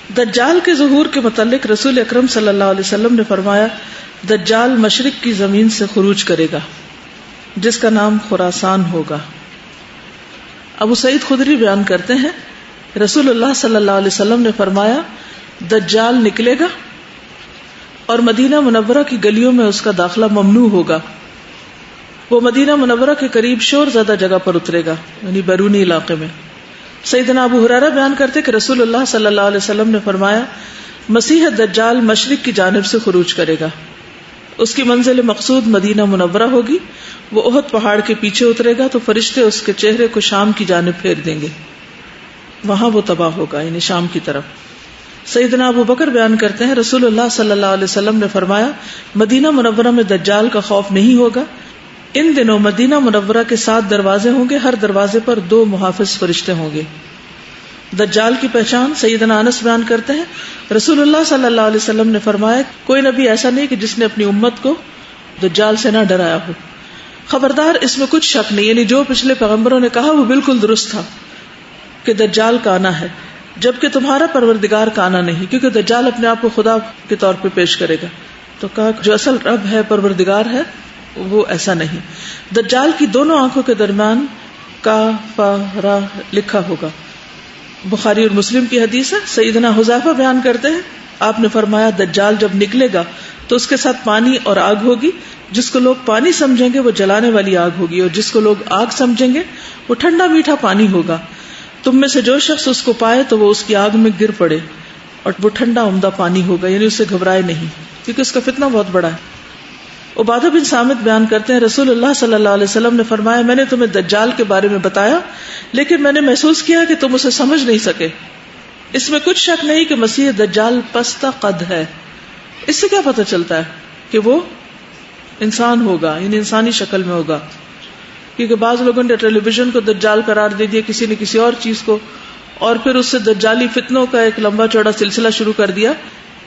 دجال کے ظہور کے متعلق رسول اکرم صلی اللہ علیہ وسلم نے فرمایا، دجال مشرق کی زمین سے خروج کرے گا جس کا نام خراسان ہوگا۔ ابو سعید خدری بیان کرتے ہیں، رسول اللہ صلی اللہ علیہ وسلم نے فرمایا، دجال نکلے گا اور مدینہ منورہ کی گلیوں میں اس کا داخلہ ممنوع ہوگا۔ وہ مدینہ منورہ کے قریب شور زدہ جگہ پر اترے گا، یعنی بیرونی علاقے میں۔ سیدنا ابو ہریرہ بیان کرتے کہ رسول اللہ صلی اللہ علیہ وسلم نے فرمایا، مسیح دجال مشرق کی جانب سے خروج کرے گا، اس کی منزل مقصود مدینہ منورہ ہوگی، وہ احد پہاڑ کے پیچھے اترے گا تو فرشتے اس کے چہرے کو شام کی جانب پھیر دیں گے، وہاں وہ تباہ ہوگا، یعنی شام کی طرف۔ سیدنا ابو بکر بیان کرتے ہیں، رسول اللہ صلی اللہ علیہ وسلم نے فرمایا، مدینہ منورہ میں دجال کا خوف نہیں ہوگا۔ ان دنوں مدینہ منورہ کے 7 دروازے ہوں گے، ہر دروازے پر 2 محافظ فرشتے ہوں گے۔ دجال کی پہچان سیدنا انس بیان کرتے ہیں، رسول اللہ صلی اللہ علیہ وسلم نے فرمایا، کوئی نبی ایسا نہیں کہ جس نے اپنی امت کو دجال سے نہ ڈرایا ہو۔ خبردار، اس میں کچھ شک نہیں، یعنی جو پچھلے پیغمبروں نے کہا وہ بالکل درست تھا کہ دجال کا آنا ہے، جبکہ تمہارا پروردگار کا آنا نہیں، کیونکہ دجال اپنے آپ کو خدا کے طور پہ پیش کرے گا۔ تو کہا جو اصل رب ہے، پروردگار ہے، وہ ایسا نہیں۔ دجال کی دونوں آنکھوں کے درمیان کافرہ لکھا ہوگا۔ بخاری اور مسلم کی حدیث ہے، سیدنا حذیفہ بیان کرتے ہیں، آپ نے فرمایا، دجال جب نکلے گا تو اس کے ساتھ پانی اور آگ ہوگی، جس کو لوگ پانی سمجھیں گے وہ جلانے والی آگ ہوگی، اور جس کو لوگ آگ سمجھیں گے وہ ٹھنڈا میٹھا پانی ہوگا۔ تم میں سے جو شخص اس کو پائے تو وہ اس کی آگ میں گر پڑے، اور وہ ٹھنڈا عمدہ پانی ہوگا، یعنی اسے گھبرائے نہیں، کیونکہ اس کا فتنہ بہت بڑا ہے۔ عبادہ بن صامت بیان کرتے ہیں، رسول اللہ صلی اللہ علیہ وسلم نے فرمایا، میں نے تمہیں دجال کے بارے میں بتایا، لیکن میں نے محسوس کیا کہ تم اسے سمجھ نہیں سکے۔ اس میں کچھ شک نہیں کہ مسیح دجال پستہ قد ہے۔ اس سے کیا پتہ چلتا ہے کہ وہ انسان ہوگا، یعنی انسانی شکل میں ہوگا، کیونکہ بعض لوگوں نے ٹیلی ویژن کو دجال قرار دے دیا، کسی نے کسی اور چیز کو، اور پھر اس سے دجالی فتنوں کا ایک لمبا چوڑا سلسلہ شروع کر دیا۔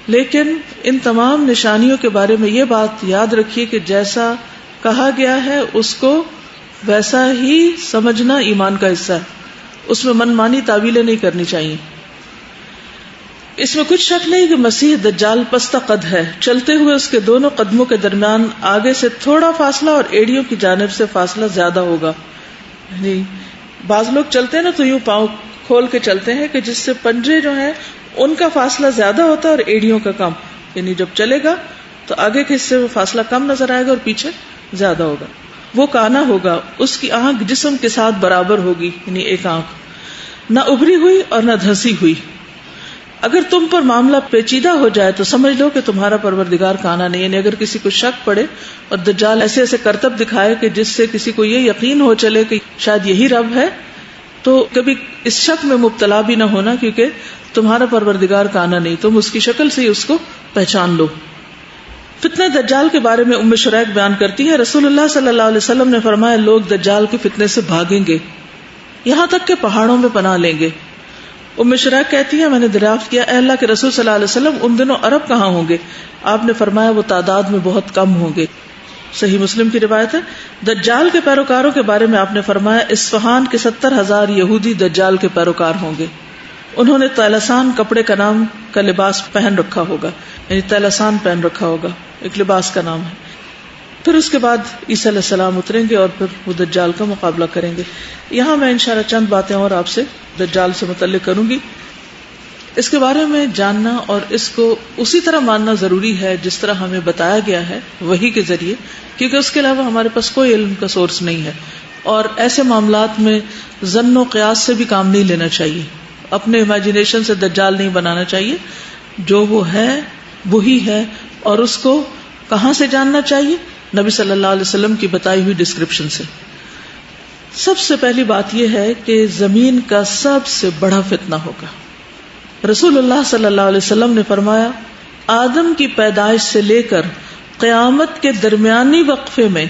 لیکن ان تمام نشانیوں کے بارے میں یہ بات یاد رکھیے کہ جیسا کہا گیا ہے اس کو ویسا ہی سمجھنا ایمان کا حصہ ہے، اس میں من مانی تعویلیں نہیں کرنی چاہیے۔ اس میں کچھ شک نہیں کہ مسیح دجال پستہ قد ہے، چلتے ہوئے اس کے دونوں قدموں کے درمیان آگے سے تھوڑا فاصلہ اور ایڑیوں کی جانب سے فاصلہ زیادہ ہوگا۔ یعنی بعض لوگ چلتے ہیں نا تو یوں پاؤں کھول کے چلتے ہیں کہ جس سے پنجے جو ہیں ان کا فاصلہ زیادہ ہوتا ہے اور ایڑیوں کا کم، یعنی جب چلے گا تو آگے کے حصے میں فاصلہ کم نظر آئے گا اور پیچھے زیادہ ہوگا۔ وہ کانا ہوگا، اس کی آنکھ جسم کے ساتھ برابر ہوگی، یعنی ایک آنکھ نہ ابری ہوئی اور نہ دھسی ہوئی۔ اگر تم پر معاملہ پیچیدہ ہو جائے تو سمجھ لو کہ تمہارا پروردگار کانا نہیں، یعنی اگر کسی کو شک پڑے اور دجال ایسے ایسے کرتب دکھائے کہ جس سے کسی کو یہ یقین ہو چلے کہ شاید یہی رب ہے، تو کبھی اس شک میں مبتلا بھی نہ ہونا، کیونکہ تمہارا پروردگار کانا نہیں، تم اس کی شکل سے ہی اس کو پہچان لو۔ فتنہ دجال کے بارے میں ام شریک بیان کرتی ہے، رسول اللہ صلی اللہ علیہ وسلم نے فرمایا، لوگ دجال کے فتنے سے بھاگیں گے، یہاں تک کہ پہاڑوں میں پناہ لیں گے۔ ام شریک کہتی ہے، میں نے دریافت کیا، اے اللہ کے رسول صلی اللہ علیہ وسلم، ان دنوں عرب کہاں ہوں گے؟ آپ نے فرمایا، وہ تعداد میں بہت کم ہوں گے۔ صحیح مسلم کی روایت ہے۔ دجال کے پیروکاروں کے بارے میں آپ نے فرمایا، اصفہان کے 70,000 یہودی دجال کے پیروکار ہوں گے، انہوں نے طیلسان کپڑے کا نام کا لباس پہن رکھا ہوگا، یعنی طیلسان پہن رکھا ہوگا، ایک لباس کا نام ہے۔ پھر اس کے بعد عیسیٰ علیہ السلام اتریں گے اور پھر وہ دجال کا مقابلہ کریں گے۔ یہاں میں انشاءاللہ چند باتیں اور آپ سے دجال سے متعلق کروں گی۔ اس کے بارے میں جاننا اور اس کو اسی طرح ماننا ضروری ہے جس طرح ہمیں بتایا گیا ہے وحی کے ذریعے، کیونکہ اس کے علاوہ ہمارے پاس کوئی علم کا سورس نہیں ہے، اور ایسے معاملات میں ظن و قیاس سے بھی کام نہیں لینا چاہیے، اپنے امیجنیشن سے دجال نہیں بنانا چاہیے، جو وہ ہے وہی ہے، اور اس کو کہاں سے جاننا چاہیے؟ نبی صلی اللہ علیہ وسلم کی بتائی ہوئی ڈسکرپشن سے۔ سب سے پہلی بات یہ ہے کہ زمین کا سب سے بڑا فتنہ ہوگا۔ رسول اللہ صلی اللہ علیہ وسلم نے فرمایا، آدم کی پیدائش سے لے کر قیامت کے درمیانی وقفے میں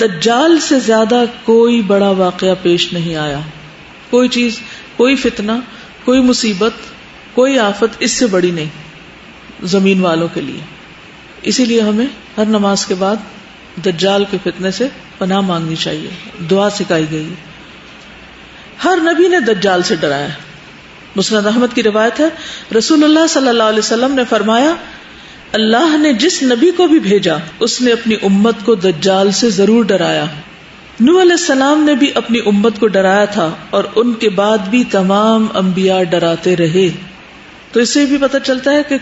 دجال سے زیادہ کوئی بڑا واقعہ پیش نہیں آیا۔ کوئی چیز، کوئی فتنہ، کوئی مصیبت، کوئی آفت اس سے بڑی نہیں زمین والوں کے لیے۔ اسی لیے ہمیں ہر نماز کے بعد دجال کے فتنے سے پناہ مانگنی چاہیے، دعا سکھائی گئی۔ ہر نبی نے دجال سے ڈرایا، مسند احمد کی روایت ہے، رسول اللہ صلی اللہ علیہ وسلم نے فرمایا، اللہ نے جس نبی کو بھی بھیجا اس نے اپنی امت کو دجال سے ضرور ڈرایا۔ نوح علیہ السلام نے بھی اپنی امت کو ڈرایا تھا اور ان کے بعد بھی تمام انبیاء ڈراتے رہے۔ تو اس سے بھی پتہ چلتا ہے کہ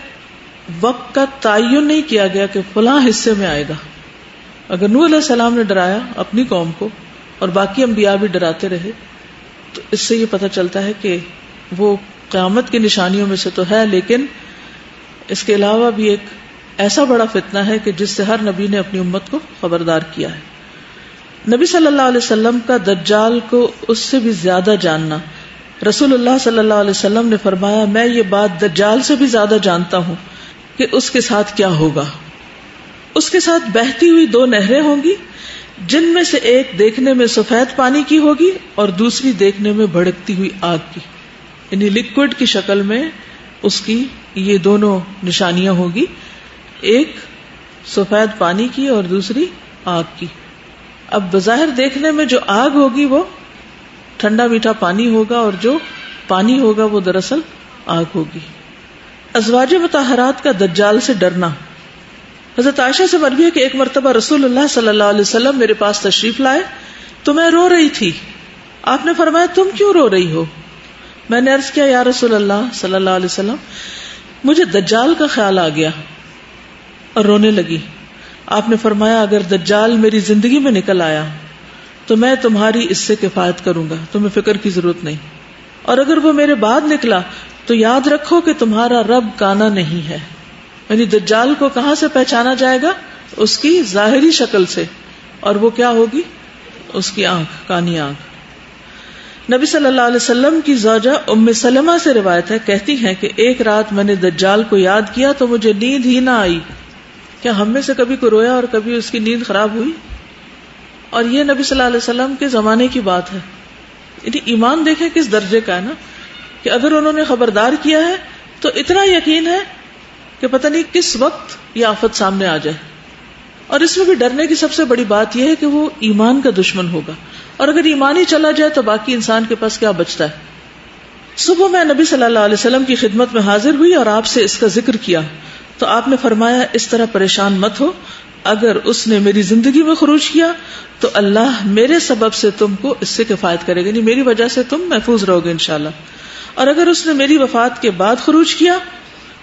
وقت کا تعین نہیں کیا گیا کہ فلاں حصے میں آئے گا۔ اگر نوح علیہ السلام نے ڈرایا اپنی قوم کو اور باقی انبیاء بھی ڈراتے رہے تو اس سے یہ پتہ چلتا ہے کہ وہ قیامت کی نشانیوں میں سے تو ہے، لیکن اس کے علاوہ بھی ایک ایسا بڑا فتنہ ہے کہ جس سے ہر نبی نے اپنی امت کو خبردار کیا ہے۔ نبی صلی اللہ علیہ وسلم کا دجال کو اس سے بھی زیادہ جاننا، رسول اللہ صلی اللہ علیہ وسلم نے فرمایا، میں یہ بات دجال سے بھی زیادہ جانتا ہوں کہ اس کے ساتھ کیا ہوگا۔ اس کے ساتھ بہتی ہوئی 2 نہریں ہوں گی، جن میں سے ایک دیکھنے میں سفید پانی کی ہوگی اور دوسری دیکھنے میں بھڑکتی ہوئی آگ کی، یعنی لیکوڈ کی شکل میں اس کی یہ دونوں نشانیاں ہوگی، ایک سفید پانی کی اور دوسری آگ کی۔ اب بظاہر دیکھنے میں جو آگ ہوگی وہ ٹھنڈا میٹھا پانی ہوگا اور جو پانی ہوگا وہ دراصل آگ ہوگی۔ ازواج مطہرات کا دجال سے ڈرنا، حضرت عائشہ سے مروی ہے کہ ایک مرتبہ رسول اللہ صلی اللہ علیہ وسلم میرے پاس تشریف لائے تو میں رو رہی تھی۔ آپ نے فرمایا، تم کیوں رو رہی ہو؟ میں نے عرض کیا، یا رسول اللہ صلی اللہ علیہ وسلم، مجھے دجال کا خیال آ گیا اور رونے لگی۔ آپ نے فرمایا، اگر دجال میری زندگی میں نکل آیا تو میں تمہاری اس سے کفایت کروں گا، تمہیں فکر کی ضرورت نہیں، اور اگر وہ میرے بعد نکلا تو یاد رکھو کہ تمہارا رب کانا نہیں ہے۔ یعنی دجال کو کہاں سے پہچانا جائے گا؟ اس کی ظاہری شکل سے، اور وہ کیا ہوگی؟ اس کی آنکھ، کانی آنکھ۔ نبی صلی اللہ علیہ وسلم کی زوجہ ام سلمہ سے روایت ہے، کہتی ہیں کہ ایک رات میں نے دجال کو یاد کیا تو مجھے نیند ہی نہ آئی۔ کیا ہم میں سے کبھی کوئی رویا اور کبھی اس کی نیند خراب ہوئی؟ اور یہ نبی صلی اللہ علیہ وسلم کے زمانے کی بات ہے۔ یعنی ایمان دیکھیں کس درجے کا ہے نا، کہ اگر انہوں نے خبردار کیا ہے تو اتنا یقین ہے کہ پتہ نہیں کس وقت یہ آفت سامنے آ جائے۔ اور اس میں بھی ڈرنے کی سب سے بڑی بات یہ ہے کہ وہ ایمان کا دشمن ہوگا، اور اگر ایمان ہی چلا جائے تو باقی انسان کے پاس کیا بچتا ہے۔ صبح میں نبی صلی اللہ علیہ وسلم کی خدمت میں حاضر ہوئی اور آپ سے اس کا ذکر کیا تو آپ نے فرمایا، اس طرح پریشان مت ہو، اگر اس نے میری زندگی میں خروج کیا تو اللہ میرے سبب سے تم کو اس سے کفایت کرے گا، یعنی میری وجہ سے تم محفوظ رہو گے انشاءاللہ، اور اگر اس نے میری وفات کے بعد خروج کیا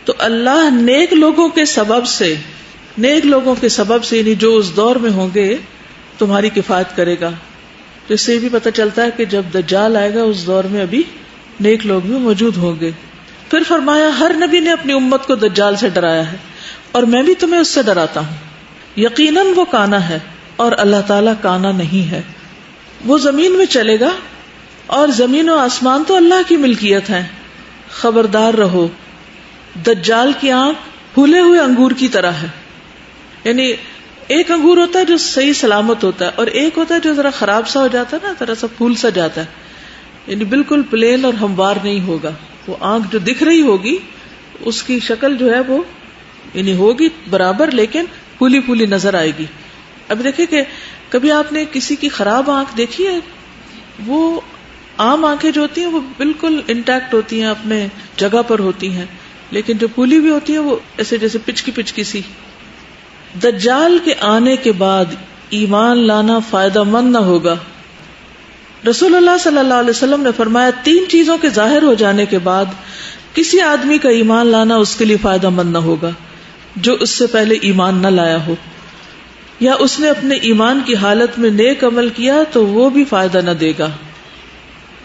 تو اللہ نیک لوگوں کے سبب سے یعنی جو اس دور میں ہوں گے تمہاری کفایت کرے گا۔ تو اس سے یہ بھی پتہ چلتا ہے کہ جب دجال آئے گا اس دور میں ابھی نیک لوگ بھی موجود ہوں گے۔ پھر فرمایا، ہر نبی نے اپنی امت کو دجال سے ڈرایا ہے اور میں بھی تمہیں اس سے ڈراتا ہوں۔ یقیناً وہ کانا ہے اور اللہ تعالیٰ کانا نہیں ہے۔ وہ زمین میں چلے گا اور زمین و آسمان تو اللہ کی ملکیت ہے، خبردار رہو۔ دجال کی آنکھ پھولے ہوئے انگور کی طرح ہے، یعنی ایک انگور ہوتا ہے جو صحیح سلامت ہوتا ہے اور ایک ہوتا ہے جو ذرا خراب سا ہو جاتا ہے نا، ذرا سا پھول سا جاتا ہے، یعنی بالکل پلین اور ہموار نہیں ہوگا۔ وہ آنکھ جو دکھ رہی ہوگی اس کی شکل جو ہے وہ یعنی ہوگی برابر، لیکن پھولی پھولی نظر آئے گی۔ اب دیکھیں کہ کبھی آپ نے کسی کی خراب آنکھ دیکھی ہے؟ وہ عام آنکھیں جو ہوتی ہیں وہ بالکل انٹیکٹ ہوتی ہیں، اپنے جگہ پر ہوتی ہیں، لیکن جو پھولی بھی ہوتی ہیں وہ ایسے جیسے پچکی سی۔ دجال کے آنے کے بعد ایمان لانا فائدہ مند نہ ہوگا۔ رسول اللہ صلی اللہ علیہ وسلم نے فرمایا، 3 چیزوں کے ظاہر ہو جانے کے بعد کسی آدمی کا ایمان لانا اس کے لیے فائدہ مند نہ ہوگا جو اس سے پہلے ایمان نہ لایا ہو، یا اس نے اپنے ایمان کی حالت میں نیک عمل کیا تو وہ بھی فائدہ نہ دے گا۔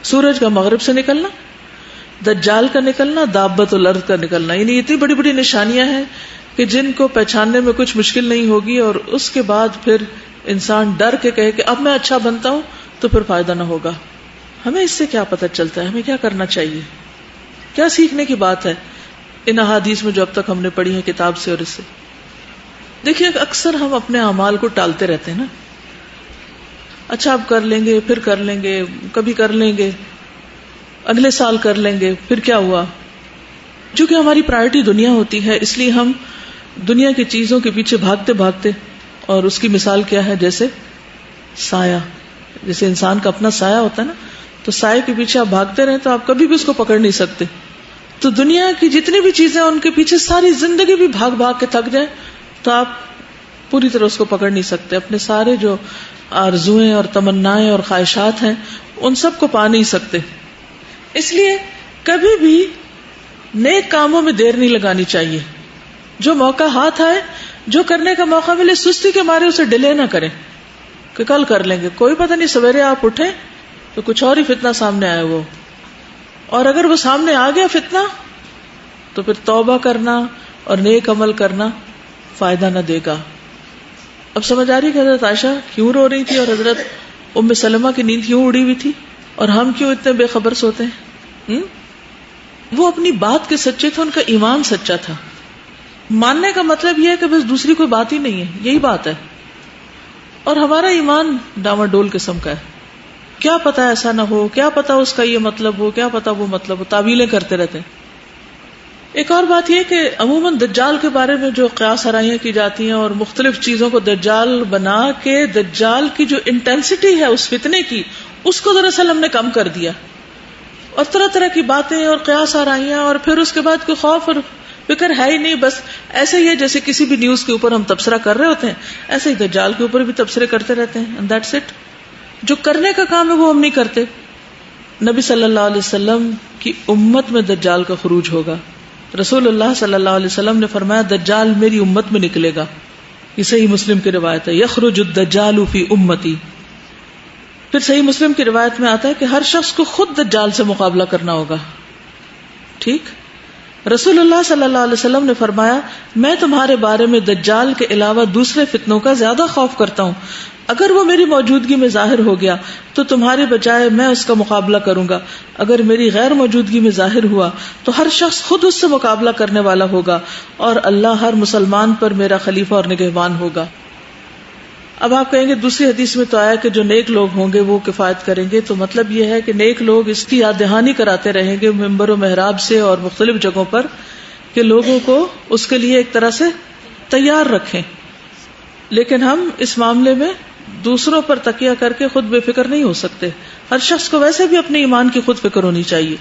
سورج کا مغرب سے نکلنا، دجال کا نکلنا، دابت الارض کا نکلنا، یعنی اتنی بڑی بڑی نشانیاں ہیں کہ جن کو پہچاننے میں کچھ مشکل نہیں ہوگی، اور اس کے بعد پھر انسان ڈر کے کہے کہ اب میں اچھا بنتا ہوں تو پھر فائدہ نہ ہوگا۔ ہمیں اس سے کیا پتہ چلتا ہے؟ ہمیں کیا کرنا چاہیے؟ کیا سیکھنے کی بات ہے ان احادیث میں جو اب تک ہم نے پڑھی ہیں کتاب سے اور اس سے؟ دیکھیے، اکثر ہم اپنے اعمال کو ٹالتے رہتے ہیں نا، اچھا اب کر لیں گے، پھر کر لیں گے، کبھی کر لیں گے، اگلے سال کر لیں گے، پھر کیا ہوا؟ چونکہ ہماری پرائرٹی دنیا ہوتی ہے، اس لیے ہم دنیا کی چیزوں کے پیچھے بھاگتے بھاگتے، اور اس کی مثال کیا ہے؟ جیسے سایہ، جیسے انسان کا اپنا سایہ ہوتا ہے نا، تو سائے کے پیچھے آپ بھاگتے رہیں تو آپ کبھی بھی اس کو پکڑ نہیں سکتے. تو دنیا کی جتنی بھی چیزیں ان کے پیچھے ساری زندگی بھی بھاگ بھاگ کے تھک جائیں تو آپ پوری طرح اس کو پکڑ نہیں سکتے. اپنے سارے جو آرزویں اور تمنائیں اور خواہشات ہیں ان سب کو پا نہیں سکتے. اس لیے کبھی بھی نیک کاموں میں دیر نہیں لگانی چاہیے. جو موقع ہاتھ آئے, جو کرنے کا موقع ملے, سستی کے مارے اسے ڈیلے نہ کریں کہ کل کر لیں گے. کوئی پتہ نہیں سویرے آپ اٹھیں تو کچھ اور ہی فتنہ سامنے آئے وہ, اور اگر وہ سامنے آ گیا فتنہ تو پھر توبہ کرنا اور نیک عمل کرنا فائدہ نہ دے گا. اب سمجھ آ رہی کہ حضرت عائشہ کیوں رو رہی تھی اور حضرت ام سلمہ کی نیند کیوں اڑی ہوئی تھی, اور ہم کیوں اتنے بے خبر سوتے ہیں. وہ اپنی بات کے سچے تھے, ان کا ایمان سچا تھا. ماننے کا مطلب یہ ہے کہ بس دوسری کوئی بات ہی نہیں ہے, یہی بات ہے. اور ہمارا ایمان ڈاواڈول قسم کا ہے. کیا پتا ایسا نہ ہو, کیا پتا اس کا یہ مطلب ہو, کیا پتا وہ مطلب ہو, تعویلیں کرتے رہتے ہیں. ایک اور بات یہ کہ عموماً دجال کے بارے میں جو قیاس آرائیاں کی جاتی ہیں اور مختلف چیزوں کو دجال بنا کے دجال کی جو انٹینسٹی ہے اس فتنے کی, اس کو دراصل ہم نے کم کر دیا, اور طرح طرح کی باتیں اور قیاس آرائیاں, اور پھر اس کے بعد کوئی خوف اور فکر ہے ہی نہیں. بس ایسے ہی ہے جیسے کسی بھی نیوز کے اوپر ہم تبصرہ کر رہے ہوتے ہیں, ایسے ہی دجال کے اوپر بھی تبصرے کرتے رہتے ہیں, اینڈ دیٹس اٹ. جو کرنے کا کام ہے وہ ہم نہیں کرتے. نبی صلی اللہ علیہ وسلم کی امت میں دجال کا خروج ہوگا. رسول اللہ صلی اللہ علیہ وسلم نے فرمایا دجال میری امت میں نکلے گا. یہ صحیح مسلم کی روایت ہے, یخرج الدجال فی امتی. پھر صحیح مسلم کی روایت میں آتا ہے کہ ہر شخص کو خود دجال سے مقابلہ کرنا ہوگا. ٹھیک. رسول اللہ صلی اللہ علیہ وسلم نے فرمایا میں تمہارے بارے میں دجال کے علاوہ دوسرے فتنوں کا زیادہ خوف کرتا ہوں. اگر وہ میری موجودگی میں ظاہر ہو گیا تو تمہارے بجائے میں اس کا مقابلہ کروں گا. اگر میری غیر موجودگی میں ظاہر ہوا تو ہر شخص خود اس سے مقابلہ کرنے والا ہوگا, اور اللہ ہر مسلمان پر میرا خلیفہ اور نگہبان ہوگا. اب آپ کہیں گے دوسری حدیث میں تو آیا کہ جو نیک لوگ ہوں گے وہ کفایت کریں گے, تو مطلب یہ ہے کہ نیک لوگ اس کی یاد دہانی کراتے رہیں گے ممبر و محراب سے اور مختلف جگہوں پر کہ لوگوں کو اس کے لیے ایک طرح سے تیار رکھیں. لیکن ہم اس معاملے میں دوسروں پر تکیہ کر کے خود بے فکر نہیں ہو سکتے. ہر شخص کو ویسے بھی اپنے ایمان کی خود فکر ہونی چاہیے.